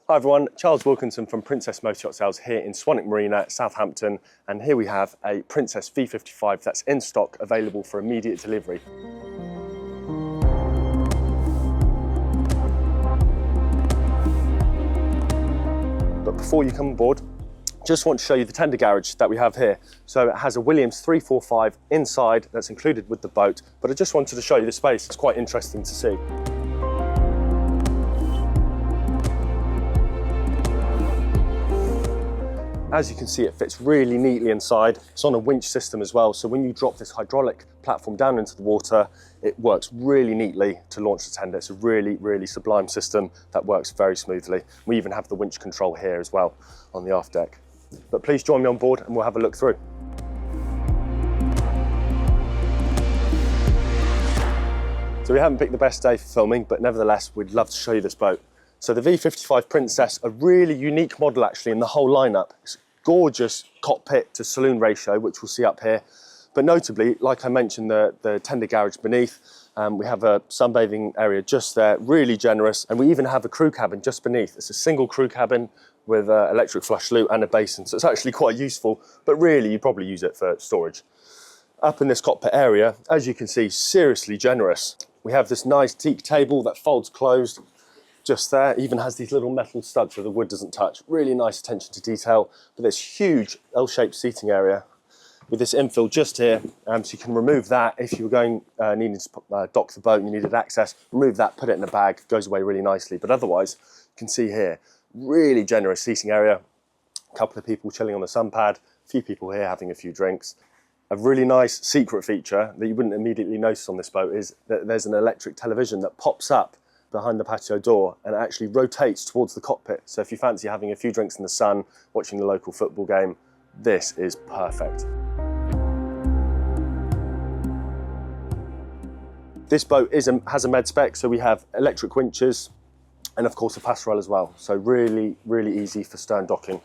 Hi everyone, Charles Wilkinson from Princess Motor Yacht Sales here in Swanwick Marina, Southampton, and here we have a Princess V55 that's in stock, available for immediate delivery. But before you come on board, just want to show you the tender garage that we have here. So it has a Williams 345 inside that's included with the boat, but I just wanted to show you the space. It's quite interesting to see. As you can see, it fits really neatly inside. It's on a winch system as well, so when you drop this hydraulic platform down into the water, it works really neatly to launch the tender. It's a really, really sublime system that works very smoothly. We even have the winch control here as well on the aft deck. But please join me on board and we'll have a look through. So we haven't picked the best day for filming, but nevertheless, we'd love to show you this boat. So the V55 Princess, a really unique model actually in the whole lineup. It's a gorgeous cockpit to saloon ratio, which we'll see up here. But notably, like I mentioned, the tender garage beneath, we have a sunbathing area just there, really generous. And we even have a crew cabin just beneath. It's a single crew cabin with an electric flush loo and a basin. So it's actually quite useful, but really you probably use it for storage. Up in this cockpit area, as you can see, seriously generous. We have this nice teak table that folds closed. Just there, even has these little metal studs so the wood doesn't touch. Really nice attention to detail, but this huge L-shaped seating area with this infill just here, so you can remove that if you were going needing to dock the boat and you needed access. Remove that, put it in a bag, goes away really nicely. But otherwise, you can see here, really generous seating area. A couple of people chilling on the sun pad, a few people here having a few drinks. A really nice secret feature that you wouldn't immediately notice on this boat is that there's an electric television that pops up behind the patio door and it actually rotates towards the cockpit. So if you fancy having a few drinks in the sun, watching the local football game, this is perfect. This boat has a med spec, so we have electric winches and of course a passerelle as well. So really, really easy for stern docking.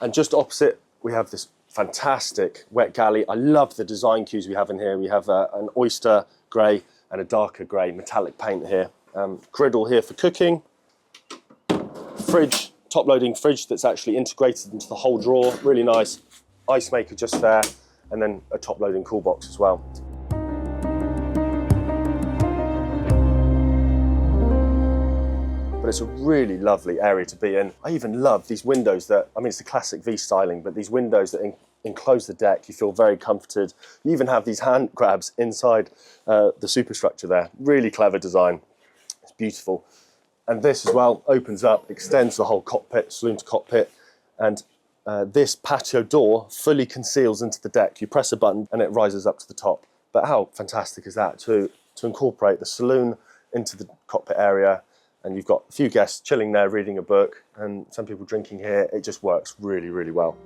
And just opposite, we have this fantastic wet galley. I love the design cues we have in here. We have an oyster grey and a darker grey metallic paint here. Griddle here for cooking, fridge, top loading fridge that's actually integrated into the whole drawer, really nice, Icemaker just there, and then a top loading cool box as well. But it's a really lovely area to be in. I even love these windows that, I mean it's the classic V styling, but these windows that enclose the deck, you feel very comforted. You even have these hand grabs inside the superstructure there, really clever design. Beautiful. And this as well opens up, extends the whole cockpit, saloon to cockpit, and this patio door fully conceals into the deck. You press a button and it rises up to the top. But how fantastic is that to incorporate the saloon into the cockpit area, and you've got a few guests chilling there reading a book and some people drinking here. It just works really, really well.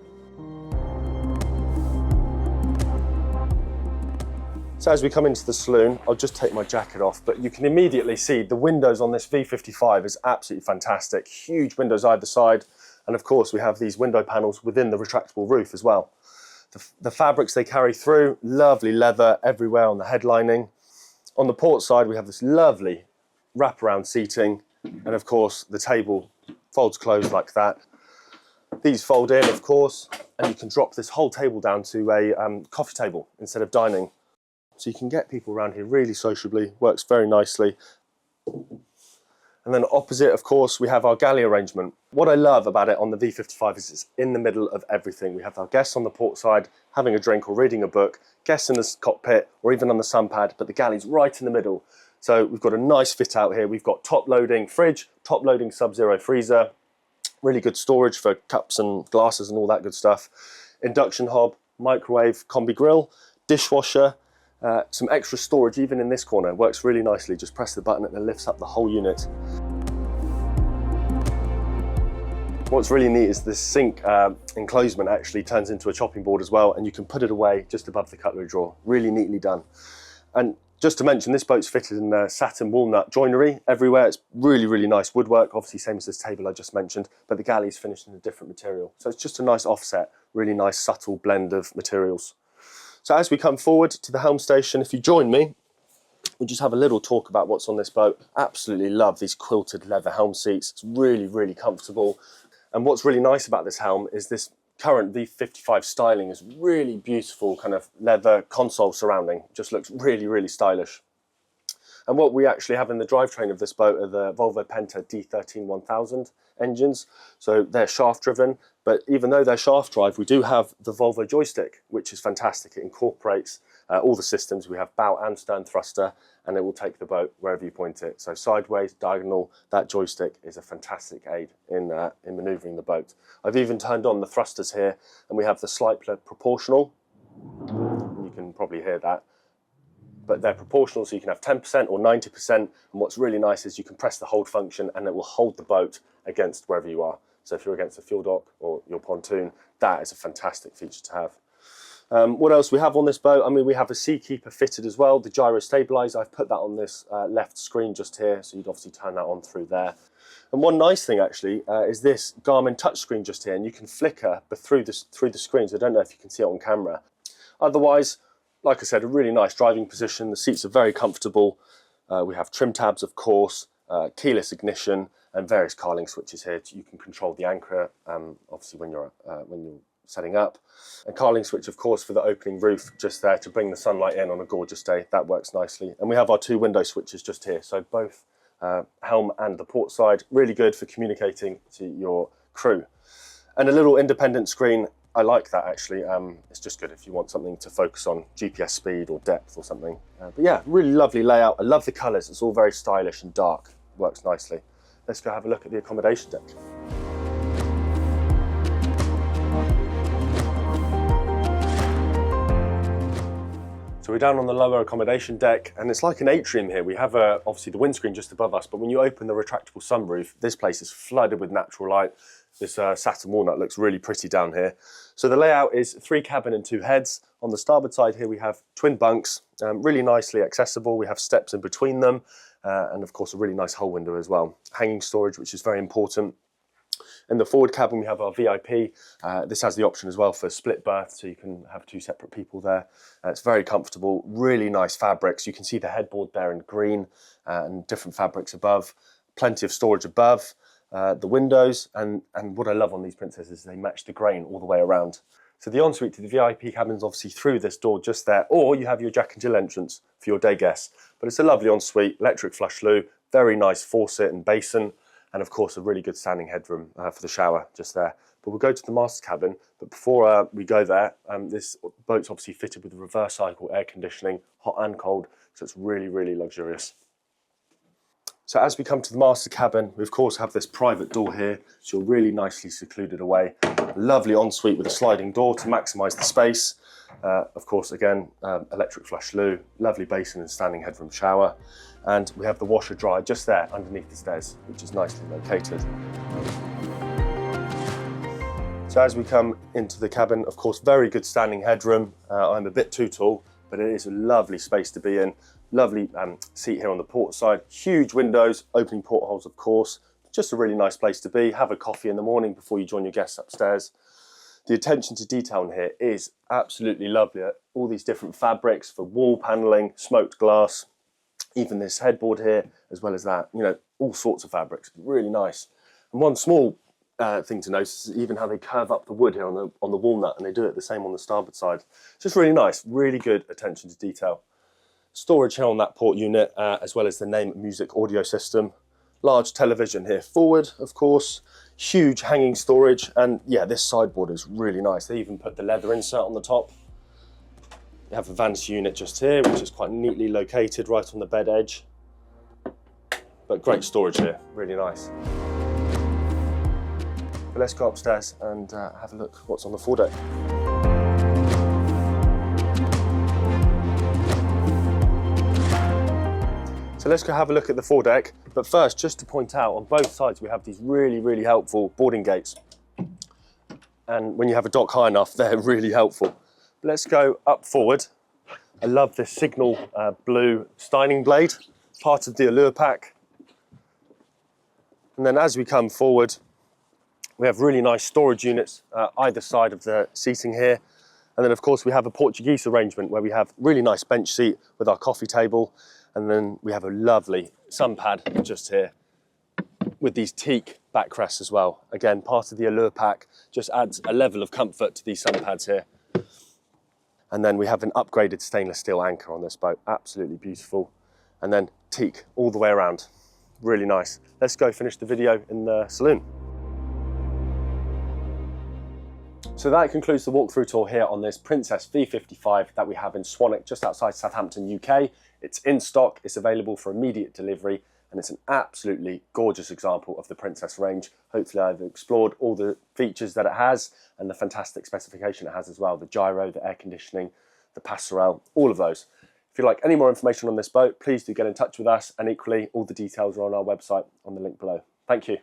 So as we come into the saloon, I'll just take my jacket off, but you can immediately see the windows on this V55 is absolutely fantastic. Huge windows either side. And of course, we have these window panels within the retractable roof as well. The fabrics they carry through, lovely leather everywhere on the headlining. On the port side, we have this lovely wraparound seating. And of course, the table folds closed like that. These fold in, of course, and you can drop this whole table down to a coffee table instead of dining. So you can get people around here really sociably, works very nicely. And then opposite, of course, we have our galley arrangement. What I love about it on the V55 is it's in the middle of everything. We have our guests on the port side having a drink or reading a book, guests in the cockpit or even on the sun pad, but the galley's right in the middle. So we've got a nice fit out here. We've got top loading fridge, top loading sub-zero freezer, really good storage for cups and glasses and all that good stuff. Induction hob, microwave, combi grill, dishwasher, some extra storage even in this corner. It works really nicely. Just press the button and it lifts up the whole unit. What's really neat is this sink enclosement actually turns into a chopping board as well, and you can put it away just above the cutlery drawer. Really neatly done. And just to mention, this boat's fitted in satin walnut joinery everywhere. It's really, really nice woodwork, obviously same as this table I just mentioned, but the galley's finished in a different material. So it's just a nice offset, really nice subtle blend of materials. So as we come forward to the helm station, if you join me, we'll just have a little talk about what's on this boat. Absolutely love these quilted leather helm seats. It's really, really comfortable. And what's really nice about this helm is this current V55 styling is really beautiful, kind of leather console surrounding. Just looks really, really stylish. And what we actually have in the drivetrain of this boat are the Volvo D13-1000 engines. So they're shaft driven, but even though they're shaft drive, we do have the Volvo joystick, which is fantastic. It incorporates all the systems. We have bow and stern thruster, and it will take the boat wherever you point it. So sideways, diagonal, that joystick is a fantastic aid in manoeuvring the boat. I've even turned on the thrusters here, and we have the slightly proportional. You can probably hear that. But they're proportional, so you can have 10% or 90%. And what's really nice is you can press the hold function and it will hold the boat against wherever you are. So if you're against a fuel dock or your pontoon, that is a fantastic feature to have. What else we have on this boat? I mean, we have a Seakeeper fitted as well, the gyro stabiliser. I've put that on this left screen just here, so you'd obviously turn that on through there. And one nice thing actually is this Garmin touchscreen just here, and you can flicker through the screens. I don't know if you can see it on camera. Otherwise, like I said, a really nice driving position. The seats are very comfortable. We have trim tabs, of course, keyless ignition, and various carling switches here. You can control the anchor, obviously when you're setting up. And carling switch, of course, for the opening roof just there to bring the sunlight in on a gorgeous day. That works nicely. And we have our two window switches just here. So both helm and the port side, really good for communicating to your crew. And a little independent screen. I like that actually. It's just good if you want something to focus on, GPS speed or depth or something. But yeah, really lovely layout. I love the colours. It's all very stylish and dark. Works nicely. Let's go have a look at the accommodation deck. So we're down on the lower accommodation deck, and it's like an atrium here. We have obviously the windscreen just above us, but when you open the retractable sunroof, this place is flooded with natural light. This satin walnut looks really pretty down here. So the layout is 3 cabin and 2 heads. On the starboard side here we have twin bunks, really nicely accessible. We have steps in between them, and of course a really nice hull window as well. Hanging storage, which is very important. In the forward cabin we have our VIP. This has the option as well for split berth, so you can have 2 separate people there. It's very comfortable, really nice fabrics. You can see the headboard there in green and different fabrics above. Plenty of storage above. The windows, and what I love on these Princesses is they match the grain all the way around. So the ensuite to the VIP cabin is obviously through this door just there, or you have your Jack and Jill entrance for your day guests. But it's a lovely ensuite, electric flush loo, very nice faucet and basin, and of course a really good standing headroom for the shower just there. But we'll go to the master cabin, but before we go there, this boat's obviously fitted with reverse cycle air conditioning, hot and cold, so it's really, really luxurious. So as we come to the master cabin, we of course have this private door here, so you're really nicely secluded away. Lovely ensuite with a sliding door to maximise the space. Of course, again, electric flush loo, lovely basin and standing headroom shower. And we have the washer dryer just there underneath the stairs, which is nicely located. So as we come into the cabin, of course, very good standing headroom. I'm a bit too tall, but it is a lovely space to be in. Lovely seat here on the port side, huge windows, opening portholes of course, just a really nice place to be. Have a coffee in the morning before you join your guests upstairs. The attention to detail in here is absolutely lovely. All these different fabrics for wall panelling, smoked glass, even this headboard here, as well as that, you know, all sorts of fabrics, really nice. And one small thing to notice is even how they curve up the wood here on the walnut, and they do it the same on the starboard side. It's just really nice, really good attention to detail. Storage here on that port unit, as well as the Name Music audio system. Large television here forward, of course. Huge hanging storage, and yeah, this sideboard is really nice. They even put the leather insert on the top. You have a vanity unit just here, which is quite neatly located right on the bed edge. But great storage here, really nice. But let's go upstairs and have a look what's on the foredeck. So let's go have a look at the foredeck. But first, just to point out, on both sides we have these really, really helpful boarding gates. And when you have a dock high enough, they're really helpful. But let's go up forward. I love this signal blue styling blade, part of the allure pack. And then as we come forward, we have really nice storage units either side of the seating here. And then of course we have a Portuguese arrangement where we have really nice bench seat with our coffee table. And then we have a lovely sun pad just here with these teak backrests as well. Again, part of the Allure pack, just adds a level of comfort to these sun pads here. And then we have an upgraded stainless steel anchor on this boat, absolutely beautiful. And then teak all the way around, really nice. Let's go finish the video in the saloon. So that concludes the walkthrough tour here on this Princess V55 that we have in Swanwick, just outside Southampton, UK. It's in stock, it's available for immediate delivery, and it's an absolutely gorgeous example of the Princess range. Hopefully I've explored all the features that it has and the fantastic specification it has as well. The gyro, the air conditioning, the passerelle, all of those. If you'd like any more information on this boat, please do get in touch with us, and equally all the details are on our website on the link below. Thank you.